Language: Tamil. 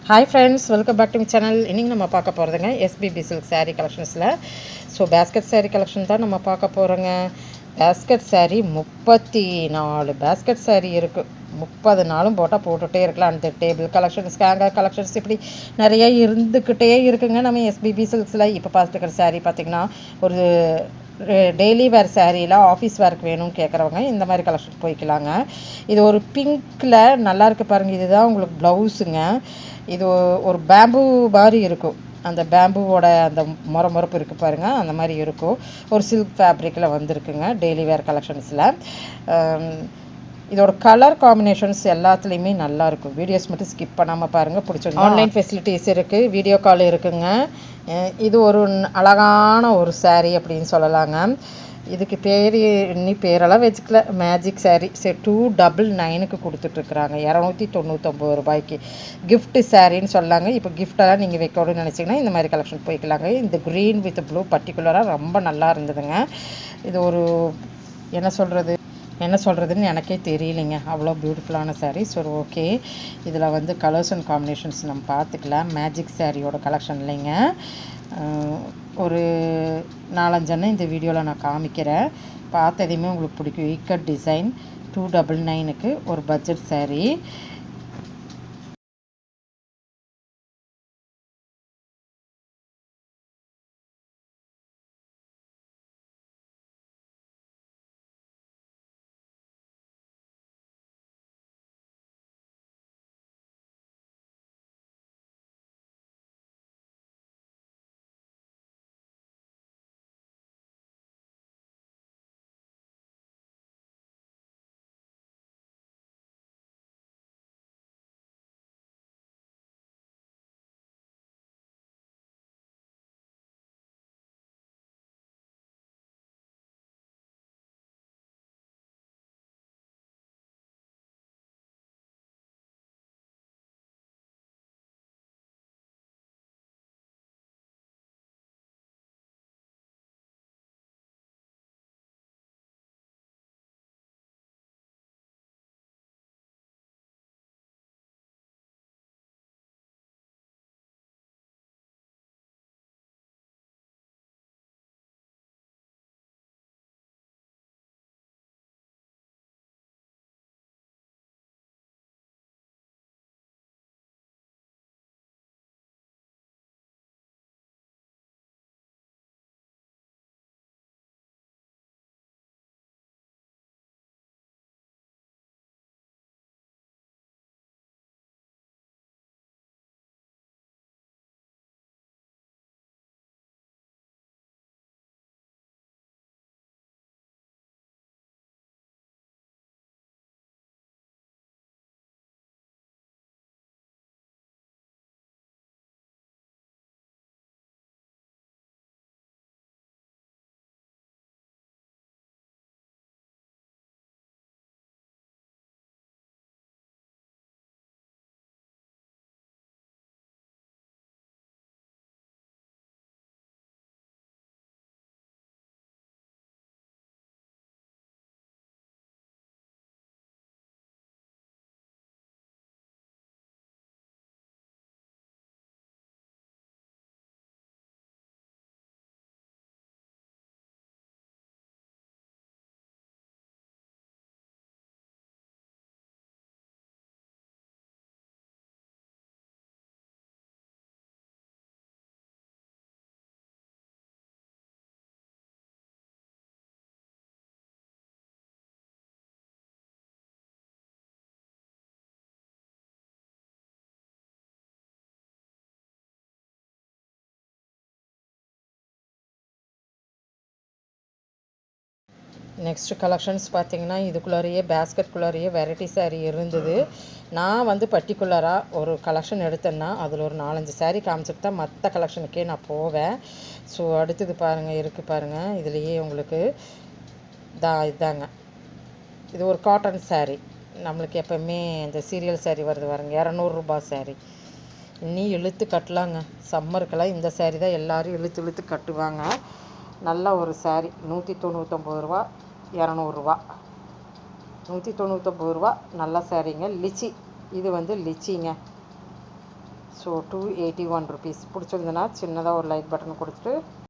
Hi friends, welcome back to my channel. இன்னைக்கு நம்ம பார்க்க போகிறதுங்க SBB silk saree collectionsல. ஸோ பேஸ்கெட் saree collection தான் நம்ம பார்க்க போகிறோங்க. பேஸ்கெட் saree 34 பேஸ்கெட் saree இருக்குது. 30 நாளும் போட்டால் போட்டுகிட்டே இருக்கலாம். அந்த டேபிள் கலெக்ஷன்ஸ், ஹேங்கர் கலெக்ஷன்ஸ், இப்படி நிறைய இருந்துக்கிட்டே இருக்குங்க நம்ம SBB silksல. இப்போ பார்த்துக்கிற saree பார்த்திங்கன்னா ஒரு டெய்லி வேர் சாரியில் ஆஃபீஸ் வேர்க்கு வேணும்னு கேட்குறவங்க இந்த மாதிரி கலெக்ஷன் போய்க்கலாங்க. இது ஒரு பிங்க்கில் நல்லா இருக்குது பாருங்கள். இதுதான் உங்களுக்கு ப்ளவுஸுங்க. இது ஒரு பேம்பு மாதிரி இருக்கும். அந்த பேம்புவோட அந்த முறப்பு இருக்குது பாருங்கள், அந்த மாதிரி இருக்கும். ஒரு சில்க் ஃபேப்ரிக்கில் வந்திருக்குங்க டெய்லி வேர் கலெக்ஷன்ஸில். இதோட கலர் காம்பினேஷன்ஸ் எல்லாத்துலேயுமே நல்லாயிருக்கும். வீடியோஸ் மட்டும் ஸ்கிப் பண்ணாமல் பாருங்கள், பிடிச்சிருக்கும். ஆன்லைன் ஃபெசிலிட்டிஸ் இருக்குது, வீடியோ கால் இருக்குங்க. இது ஒரு அழகான ஒரு saree அப்படின்னு சொல்லலாங்க. இதுக்கு பேர் இன்னி பேரெல்லாம் வச்சுக்கல, மேஜிக் saree. சரி, 299க்கு கொடுத்துட்ருக்குறாங்க, 299 ரூபாய்க்கு. கிஃப்ட் சாரின்னு சொல்லாங்க. இப்போ கிஃப்டெல்லாம் நீங்கள் வைக்கணும்னு நினச்சிங்கன்னா இந்த மாதிரி கலெக்ஷன் போய்க்கலாங்க. இந்த க்ரீன் வித் ப்ளூ பர்டிகுலராக ரொம்ப நல்லா இருந்ததுங்க. இது ஒரு என்ன சொல்கிறதுன்னு எனக்கே தெரியலைங்க, அவ்வளோ பியூட்டிஃபுல்லான saree. ஸோ ஓகே, இதில் வந்து கலர்ஸ் அண்ட் காம்பினேஷன்ஸ் நம்ம பார்த்துக்கலாம். மேஜிக் சாரியோட கலெக்ஷன் இல்லைங்க, ஒரு 4-5 இந்த வீடியோவில் நான் காமிக்கிறேன். பார்த்ததையுமே உங்களுக்கு பிடிக்கும். இக்கட் டிசைன் 299க்கு ஒரு பட்ஜெட் saree. நெக்ஸ்ட் கலெக்ஷன்ஸ் பார்த்தீங்கன்னா, இதுக்குள்ளாரையே பேஸ்கெட்குள்ளாரையே வெரைட்டி saree இருந்தது. நான் வந்து பர்டிகுலராக ஒரு கலெக்ஷன் எடுத்தேன்னா அதில் ஒரு 4-5 saree காமிச்சிட்டு தான் மற்ற கலெக்ஷனுக்கே நான் போவேன். ஸோ அடுத்தது பாருங்கள், இருக்குது பாருங்கள். இதுலேயே உங்களுக்கு இதாங்க, இது ஒரு காட்டன் saree. நம்மளுக்கு எப்போவுமே இந்த சீரியல் saree வருது பாருங்க, 200 ரூபாய் saree. இன்னி இழுத்து கட்டலாங்க. சம்மருக்கெல்லாம் இந்த saree தான் எல்லோரும் இழுத்து கட்டுவாங்க. நல்ல ஒரு saree, 199 ரூபா, 200 ரூபா, 199 ரூபா. நல்ல சாரீங்க. லிச்சி, இது வந்து லிச்சிங்க. So 281 rupees. பிடிச்சிருந்ததுன்னா சின்னதாக ஒரு லைக் பட்டன் கொடுத்துட்டு